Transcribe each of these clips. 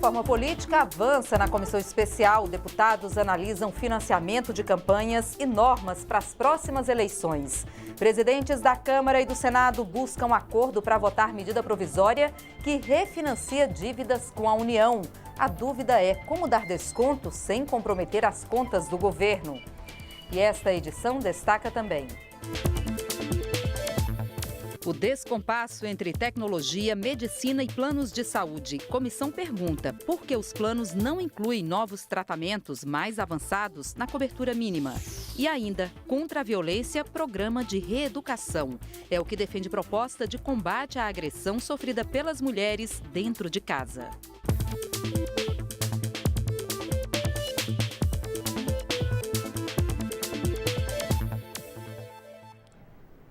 reforma política avança na comissão especial. Deputados analisam financiamento de campanhas e normas para as próximas eleições. Presidentes da Câmara e do Senado buscam acordo para votar medida provisória que refinancia dívidas com a União. A dúvida é como dar desconto sem comprometer as contas do governo. E esta edição destaca também: o descompasso entre tecnologia, medicina e planos de saúde. Comissão pergunta por que os planos não incluem novos tratamentos mais avançados na cobertura mínima. E ainda, contra a violência, programa de reeducação. É o que defende proposta de combate à agressão sofrida pelas mulheres dentro de casa.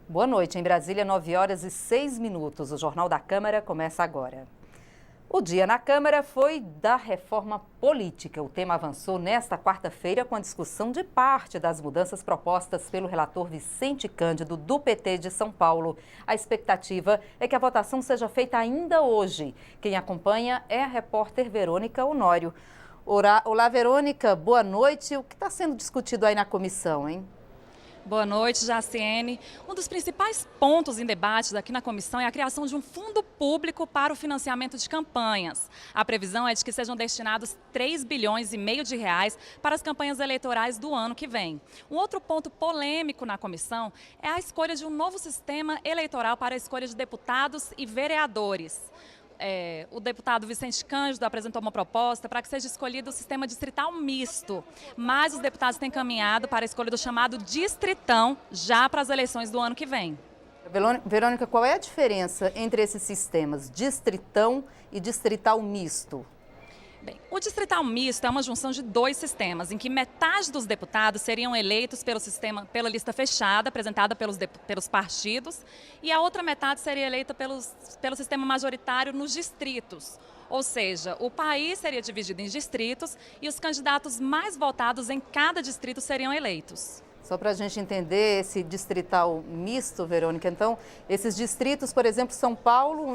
Boa noite. Em Brasília, 9h06. O Jornal da Câmara começa agora. O dia na Câmara foi da reforma política. O tema avançou nesta quarta-feira com a discussão de parte das mudanças propostas pelo relator Vicente Cândido, do PT de São Paulo. A expectativa é que a votação seja feita ainda hoje. Quem acompanha é a repórter Verônica Honório. Olá, Verônica, boa noite. O que está sendo discutido aí na comissão, hein? Boa noite, Jaciene. Um dos principais pontos em debate aqui na comissão é a criação de um fundo público para o financiamento de campanhas. A previsão é de que sejam destinados 3,5 bilhões de reais para as campanhas eleitorais do ano que vem. Um outro ponto polêmico na comissão é a escolha de um novo sistema eleitoral para a escolha de deputados e vereadores. O deputado Vicente Cândido apresentou uma proposta para que seja escolhido o sistema distrital misto, mas os deputados têm caminhado para a escolha do chamado distritão já para as eleições do ano que vem. Verônica, qual é a diferença entre esses sistemas, distritão e distrital misto? Bem, o distrital misto é uma junção de dois sistemas, em que metade dos deputados seriam eleitos pela lista fechada, apresentada pelos partidos, e a outra metade seria eleita pelo sistema majoritário nos distritos. Ou seja, o país seria dividido em distritos e os candidatos mais votados em cada distrito seriam eleitos. Só para a gente entender esse distrital misto, Verônica, então, esses distritos, por exemplo, São Paulo,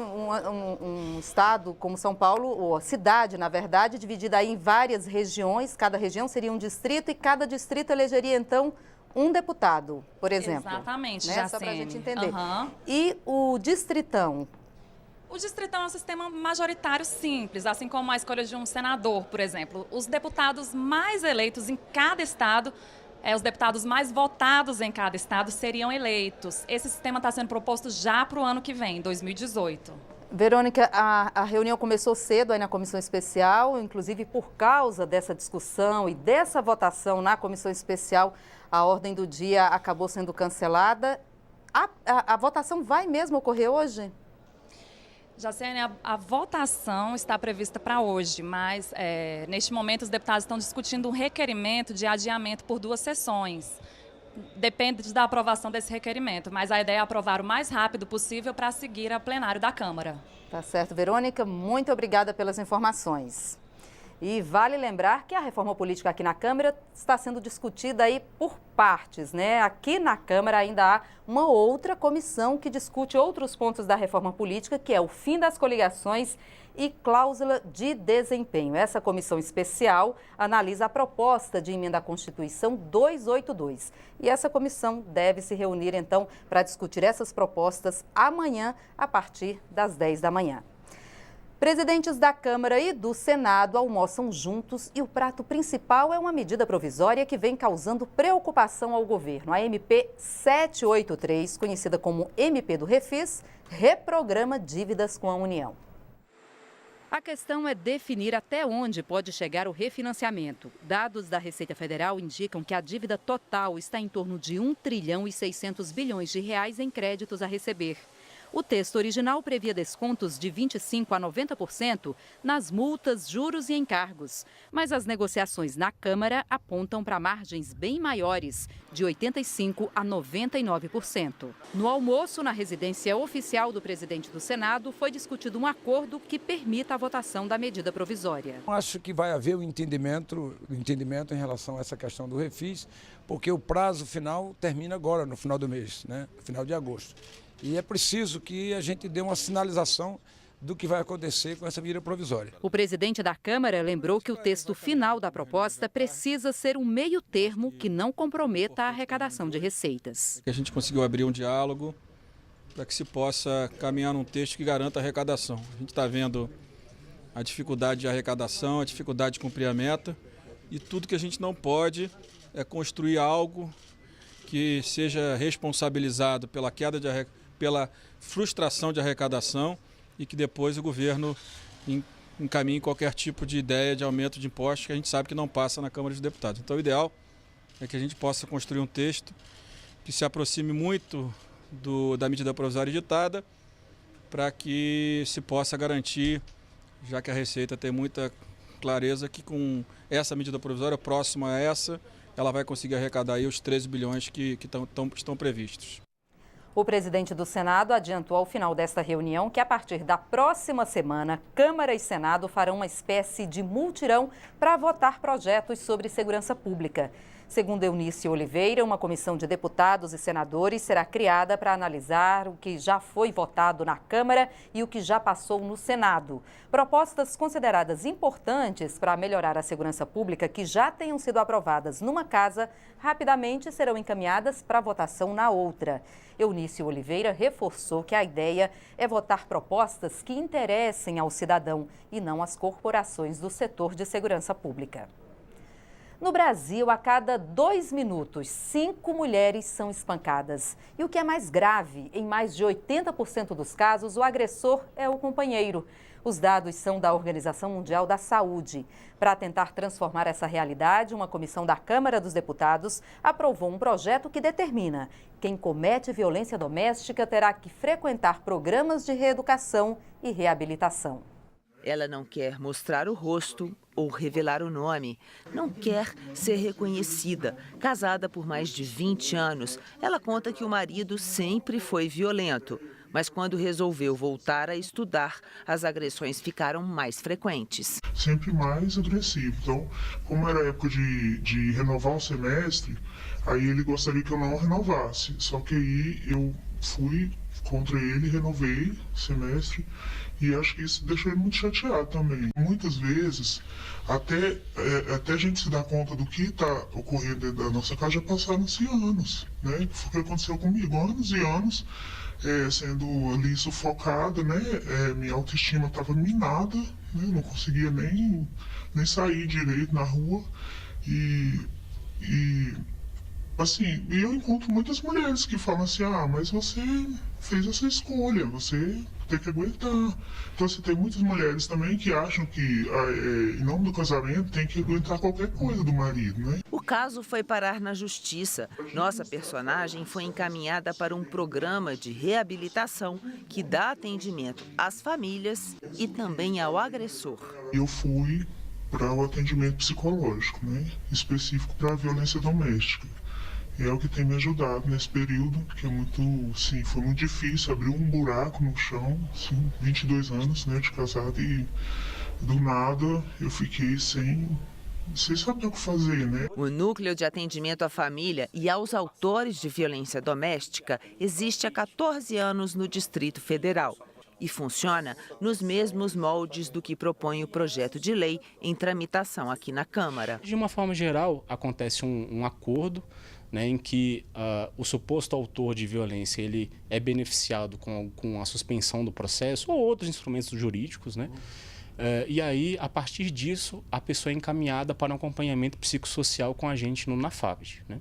um estado como São Paulo, ou cidade, na verdade, dividida aí em várias regiões, cada região seria um distrito e cada distrito elegeria, então, um deputado, por exemplo. Exatamente, né? Só para a gente entender. Uhum. E o distritão? O distritão é um sistema majoritário simples, assim como a escolha de um senador, por exemplo. Os deputados mais eleitos em cada estado, os deputados mais votados em cada estado seriam eleitos. Esse sistema está sendo proposto já para o ano que vem, 2018. Verônica, a reunião começou cedo aí na comissão especial, inclusive por causa dessa discussão e dessa votação na comissão especial, a ordem do dia acabou sendo cancelada. A votação vai mesmo ocorrer hoje? Jaciene, a votação está prevista para hoje, mas neste momento os deputados estão discutindo um requerimento de adiamento por 2 sessões. Depende da aprovação desse requerimento, mas a ideia é aprovar o mais rápido possível para seguir ao plenário da Câmara. Tá certo, Verônica, muito obrigada pelas informações. E vale lembrar que a reforma política aqui na Câmara está sendo discutida aí por partes, né? Aqui na Câmara ainda há uma outra comissão que discute outros pontos da reforma política, que é o fim das coligações e cláusula de desempenho. Essa comissão especial analisa a proposta de emenda à Constituição 282. E essa comissão deve se reunir, então, para discutir essas propostas amanhã, a partir das 10 da manhã. Presidentes da Câmara e do Senado almoçam juntos e o prato principal é uma medida provisória que vem causando preocupação ao governo. A MP 783, conhecida como MP do Refis, reprograma dívidas com a União. A questão é definir até onde pode chegar o refinanciamento. Dados da Receita Federal indicam que a dívida total está em torno de 1 trilhão e 600 bilhões de reais em créditos a receber. O texto original previa descontos de 25% a 90% nas multas, juros e encargos. Mas as negociações na Câmara apontam para margens bem maiores, de 85% a 99%. No almoço, na residência oficial do presidente do Senado, foi discutido um acordo que permita a votação da medida provisória. Acho que vai haver um entendimento em relação a essa questão do refis, porque o prazo final termina agora, no final do mês, no final de agosto. E é preciso que a gente dê uma sinalização do que vai acontecer com essa medida provisória. O presidente da Câmara lembrou que o texto final da proposta precisa ser um meio termo que não comprometa a arrecadação de receitas. A gente conseguiu abrir um diálogo para que se possa caminhar num texto que garanta a arrecadação. A gente está vendo a dificuldade de arrecadação, a dificuldade de cumprir a meta, e tudo que a gente não pode é construir algo que seja responsabilizado pela frustração de arrecadação e que depois o governo encaminhe qualquer tipo de ideia de aumento de impostos que a gente sabe que não passa na Câmara dos Deputados. Então o ideal é que a gente possa construir um texto que se aproxime muito da medida provisória editada para que se possa garantir, já que a Receita tem muita clareza que com essa medida provisória próxima a essa, ela vai conseguir arrecadar aí os 13 bilhões que estão previstos. O presidente do Senado adiantou ao final desta reunião que a partir da próxima semana, Câmara e Senado farão uma espécie de mutirão para votar projetos sobre segurança pública. Segundo Eunice Oliveira, uma comissão de deputados e senadores será criada para analisar o que já foi votado na Câmara e o que já passou no Senado. Propostas consideradas importantes para melhorar a segurança pública que já tenham sido aprovadas numa casa, rapidamente serão encaminhadas para votação na outra. Eunice Oliveira reforçou que a ideia é votar propostas que interessem ao cidadão e não às corporações do setor de segurança pública. No Brasil, a cada 2 minutos, 5 mulheres são espancadas. E o que é mais grave, em mais de 80% dos casos, o agressor é o companheiro. Os dados são da Organização Mundial da Saúde. Para tentar transformar essa realidade, uma comissão da Câmara dos Deputados aprovou um projeto que determina: quem comete violência doméstica terá que frequentar programas de reeducação e reabilitação. Ela não quer mostrar o rosto ou revelar o nome. Não quer ser reconhecida. Casada por mais de 20 anos, ela conta que o marido sempre foi violento. Mas quando resolveu voltar a estudar, as agressões ficaram mais frequentes. Sempre mais agressivo. Então, como era a época de renovar o semestre, aí ele gostaria que eu não renovasse. Só que aí eu fui contra ele, renovei o semestre. E acho que isso deixou ele muito chateado também. Muitas vezes, até a gente se dar conta do que está ocorrendo dentro da nossa casa, já passaram-se anos, né? Foi o que aconteceu comigo, anos e anos, sendo ali sufocada, né? Minha autoestima estava minada, né? Não conseguia nem sair direito na rua. Assim, eu encontro muitas mulheres que falam assim: mas você fez essa escolha, você tem que aguentar. Então, você tem muitas mulheres também que acham que, em nome do casamento, tem que aguentar qualquer coisa do marido, né? O caso foi parar na justiça. Nossa personagem foi encaminhada para um programa de reabilitação que dá atendimento às famílias e também ao agressor. Eu fui para o atendimento psicológico, né? Específico para a violência doméstica. É o que tem me ajudado nesse período, que é foi muito difícil, abrir um buraco no chão, 22 anos, né, de casado, e do nada eu fiquei sem saber o que fazer, né? O Núcleo de Atendimento à Família e aos Autores de Violência Doméstica existe há 14 anos no Distrito Federal e funciona nos mesmos moldes do que propõe o projeto de lei em tramitação aqui na Câmara. De uma forma geral, acontece um acordo, né, em que o suposto autor de violência ele é beneficiado com a suspensão do processo ou outros instrumentos jurídicos, né? E aí, a partir disso, a pessoa é encaminhada para um acompanhamento psicossocial com a gente no NAFABD, né?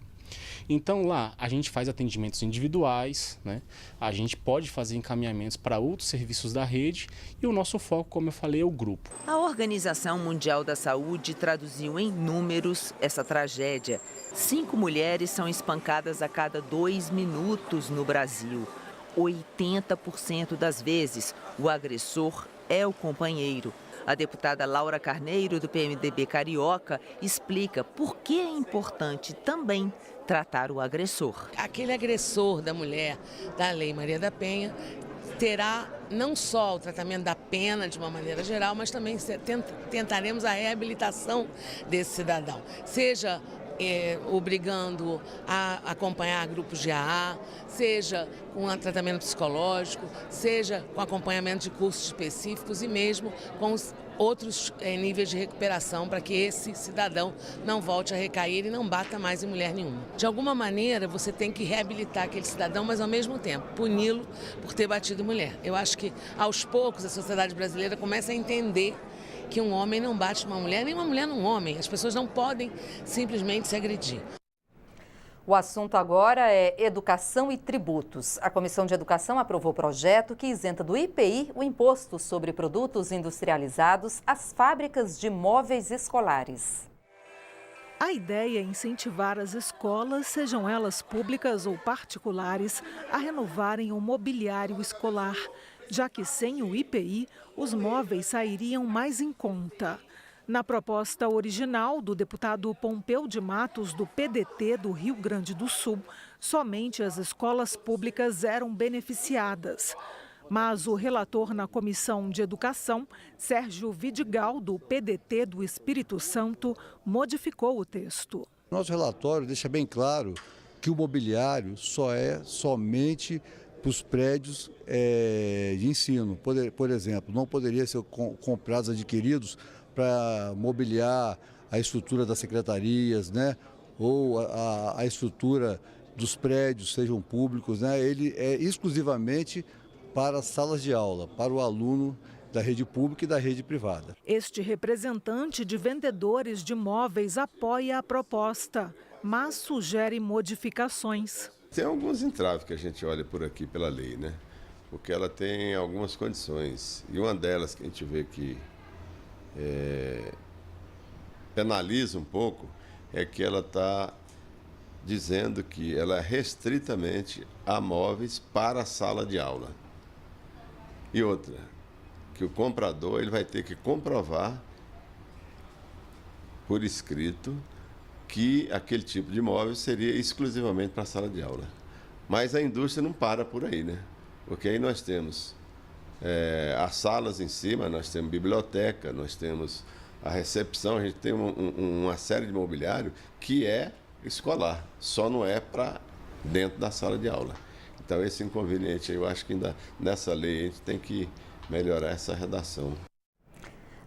Então lá a gente faz atendimentos individuais, né? A gente pode fazer encaminhamentos para outros serviços da rede e o nosso foco, como eu falei, é o grupo. A Organização Mundial da Saúde traduziu em números essa tragédia. 5 mulheres são espancadas a cada 2 minutos no Brasil. 80% das vezes, o agressor é o companheiro. A deputada Laura Carneiro, do PMDB Carioca, explica por que é importante também tratar o agressor. Aquele agressor da mulher da Lei Maria da Penha terá não só o tratamento da pena de uma maneira geral, mas também tentaremos a reabilitação desse cidadão, seja obrigando a acompanhar grupos de AA, seja com tratamento psicológico, seja com acompanhamento de cursos específicos e mesmo com os outros níveis de recuperação para que esse cidadão não volte a recair e não bata mais em mulher nenhuma. De alguma maneira, você tem que reabilitar aquele cidadão, mas ao mesmo tempo puni-lo por ter batido mulher. Eu acho que aos poucos a sociedade brasileira começa a entender que um homem não bate uma mulher, nem uma mulher num homem. As pessoas não podem simplesmente se agredir. O assunto agora é educação e tributos. A Comissão de Educação aprovou o projeto que isenta do IPI o imposto sobre produtos industrializados às fábricas de móveis escolares. A ideia é incentivar as escolas, sejam elas públicas ou particulares, a renovarem o mobiliário escolar, já que sem o IPI, os móveis sairiam mais em conta. Na proposta original do deputado Pompeu de Matos, do PDT do Rio Grande do Sul, somente as escolas públicas eram beneficiadas. Mas o relator na Comissão de Educação, Sérgio Vidigal, do PDT do Espírito Santo, modificou o texto. Nosso relatório deixa bem claro que o mobiliário só é somente para os prédios de ensino. Por exemplo, não poderia ser comprados, adquiridos para mobiliar a estrutura das secretarias, né? Ou a estrutura dos prédios, sejam públicos, né? Ele é exclusivamente para as salas de aula, para o aluno da rede pública e da rede privada. Este representante de vendedores de móveis apoia a proposta, mas sugere modificações. Tem alguns entraves que a gente olha por aqui pela lei, né? Porque ela tem algumas condições. E uma delas que a gente vê que penaliza um pouco é que ela está dizendo que ela é restritamente a móveis para a sala de aula. E outra, que o comprador ele vai ter que comprovar por escrito que aquele tipo de móvel seria exclusivamente para a sala de aula. Mas a indústria não para por aí, né? Porque aí nós temos as salas em cima, nós temos biblioteca, nós temos a recepção, a gente tem uma série de mobiliário que é escolar, só não é para dentro da sala de aula. Então esse inconveniente, eu acho que ainda nessa lei a gente tem que melhorar essa redação.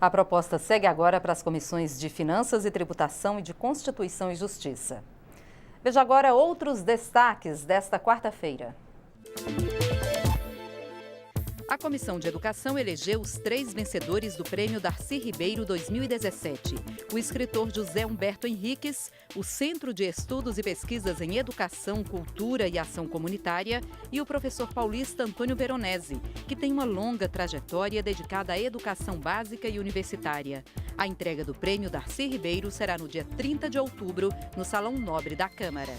A proposta segue agora para as comissões de Finanças e Tributação e de Constituição e Justiça. Veja agora outros destaques desta quarta-feira. A Comissão de Educação elegeu os 3 vencedores do Prêmio Darcy Ribeiro 2017. O escritor José Humberto Henriques, o Centro de Estudos e Pesquisas em Educação, Cultura e Ação Comunitária e o professor paulista Antônio Veronese, que tem uma longa trajetória dedicada à educação básica e universitária. A entrega do Prêmio Darcy Ribeiro será no dia 30 de outubro, no Salão Nobre da Câmara.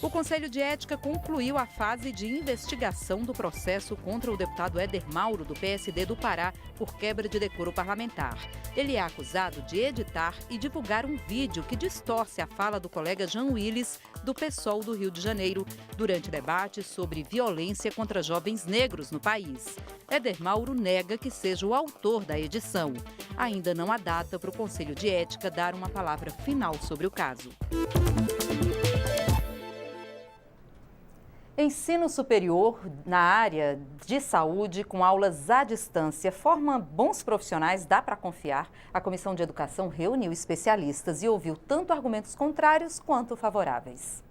O Conselho de Ética concluiu a fase de investigação do processo contra o deputado Éder Mauro, do PSD do Pará, por quebra de decoro parlamentar. Ele é acusado de editar e divulgar um vídeo que distorce a fala do colega Jean Willis, do PSOL do Rio de Janeiro, durante debates sobre violência contra jovens negros no país. Éder Mauro nega que seja o autor da edição. Ainda não há data para o Conselho de Ética dar uma palavra final sobre o caso. Ensino superior na área de saúde com aulas à distância forma bons profissionais, dá para confiar? A Comissão de Educação reuniu especialistas e ouviu tanto argumentos contrários quanto favoráveis.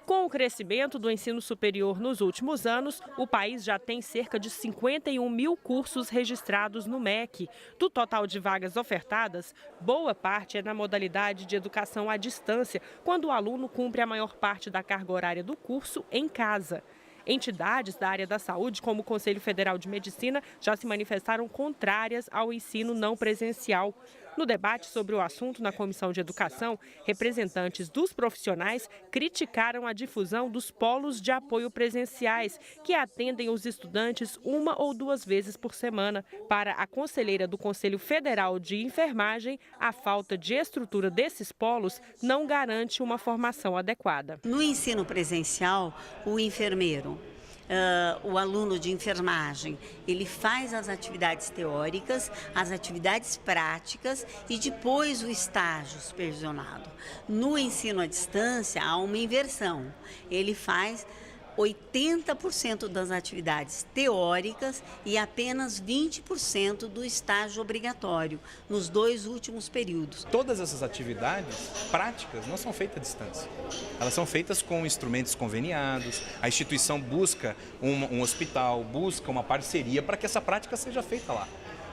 Com o crescimento do ensino superior nos últimos anos, o país já tem cerca de 51 mil cursos registrados no MEC. Do total de vagas ofertadas, boa parte é na modalidade de educação à distância, quando o aluno cumpre a maior parte da carga horária do curso em casa. Entidades da área da saúde, como o Conselho Federal de Medicina, já se manifestaram contrárias ao ensino não presencial. No debate sobre o assunto na Comissão de Educação, representantes dos profissionais criticaram a difusão dos polos de apoio presenciais, que atendem os estudantes 1 ou 2 vezes por semana. Para a conselheira do Conselho Federal de Enfermagem, a falta de estrutura desses polos não garante uma formação adequada. No ensino presencial, o enfermeiro o aluno de enfermagem, ele faz as atividades teóricas, as atividades práticas e depois o estágio supervisionado. No ensino à distância, há uma inversão. Ele faz 80% das atividades teóricas e apenas 20% do estágio obrigatório, nos 2 últimos períodos. Todas essas atividades práticas não são feitas à distância. Elas são feitas com instrumentos conveniados, a instituição busca um hospital, busca uma parceria para que essa prática seja feita lá.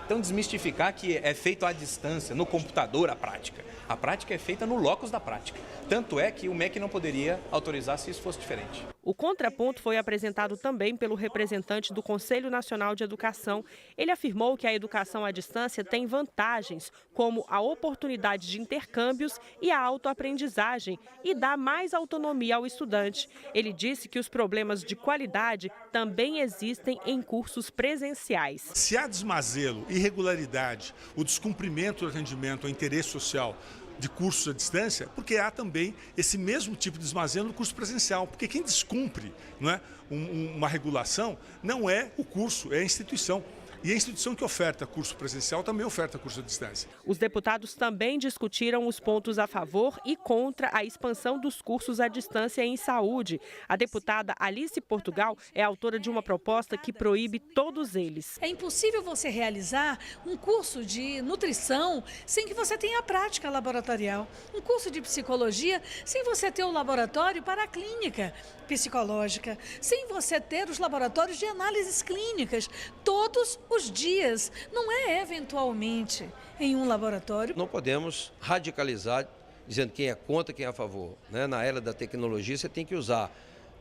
Então, desmistificar que é feito à distância, no computador, a prática. A prática é feita no locus da prática. Tanto é que o MEC não poderia autorizar se isso fosse diferente. O contraponto foi apresentado também pelo representante do Conselho Nacional de Educação. Ele afirmou que a educação à distância tem vantagens, como a oportunidade de intercâmbios e a autoaprendizagem, e dá mais autonomia ao estudante. Ele disse que os problemas de qualidade também existem em cursos presenciais. Se há desmazelo, irregularidade, o descumprimento do atendimento ao interesse social de cursos à distância, porque há também esse mesmo tipo de desmazelo no curso presencial, porque quem descumpre, não é, uma regulação não é o curso, é a instituição. E a instituição que oferta curso presencial também oferta curso à distância. Os deputados também discutiram os pontos a favor e contra a expansão dos cursos à distância em saúde. A deputada Alice Portugal é autora de uma proposta que proíbe todos eles. É impossível você realizar um curso de nutrição sem que você tenha a prática laboratorial. Um curso de psicologia sem você ter o laboratório para a clínica psicológica. Sem você ter os laboratórios de análises clínicas. Todos os dias, não é eventualmente em um laboratório. Não podemos radicalizar dizendo quem é contra, quem é a favor. Na era da tecnologia, você tem que usar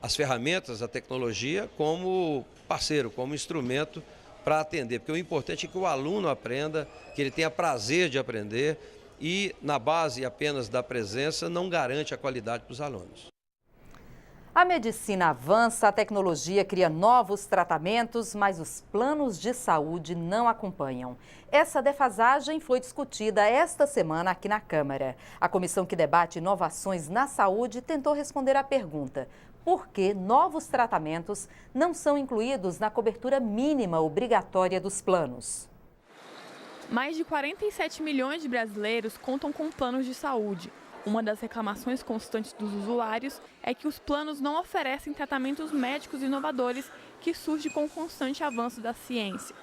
as ferramentas da tecnologia como parceiro, como instrumento para atender. Porque o importante é que o aluno aprenda, que ele tenha prazer de aprender e, na base apenas da presença, não garante a qualidade para os alunos. A medicina avança, a tecnologia cria novos tratamentos, mas os planos de saúde não acompanham. Essa defasagem foi discutida esta semana aqui na Câmara. A comissão que debate inovações na saúde tentou responder à pergunta: por que novos tratamentos não são incluídos na cobertura mínima obrigatória dos planos? Mais de 47 milhões de brasileiros contam com planos de saúde. Uma das reclamações constantes dos usuários é que os planos não oferecem tratamentos médicos inovadores que surgem com o constante avanço da ciência.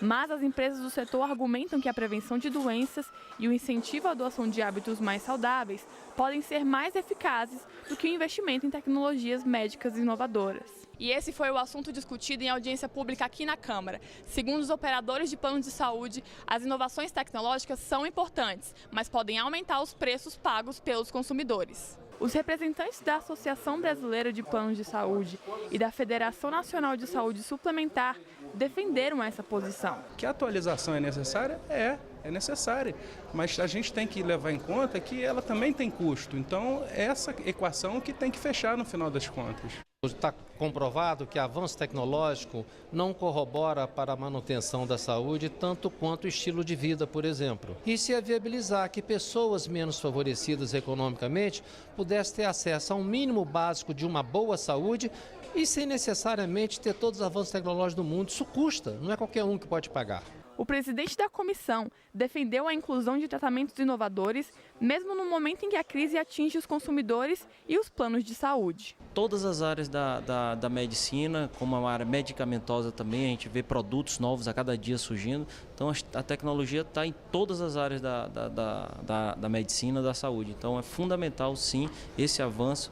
Mas as empresas do setor argumentam que a prevenção de doenças e o incentivo à adoção de hábitos mais saudáveis podem ser mais eficazes do que o investimento em tecnologias médicas inovadoras. E esse foi o assunto discutido em audiência pública aqui na Câmara. Segundo os operadores de planos de saúde, as inovações tecnológicas são importantes, mas podem aumentar os preços pagos pelos consumidores. Os representantes da Associação Brasileira de Planos de Saúde e da Federação Nacional de Saúde Suplementar defenderam essa posição. Que a atualização é necessária? É necessária, mas a gente tem que levar em conta que ela também tem custo. Então, essa equação que tem que fechar no final das contas. Está comprovado que avanço tecnológico não corrobora para a manutenção da saúde tanto quanto o estilo de vida, por exemplo. E se é viabilizar que pessoas menos favorecidas economicamente pudessem ter acesso a um mínimo básico de uma boa saúde e sem necessariamente ter todos os avanços tecnológicos do mundo. Isso custa, não é qualquer um que pode pagar. O presidente da comissão defendeu a inclusão de tratamentos inovadores, mesmo no momento em que a crise atinge os consumidores e os planos de saúde. Todas as áreas da medicina, como a área medicamentosa também, a gente vê produtos novos a cada dia surgindo. Então a tecnologia está em todas as áreas da medicina, da saúde. Então é fundamental, sim, esse avanço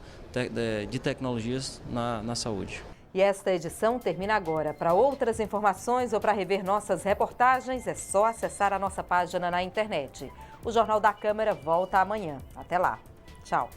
de tecnologias na saúde. E esta edição termina agora. Para outras informações ou para rever nossas reportagens, é só acessar a nossa página na internet. O Jornal da Câmara volta amanhã. Até lá. Tchau.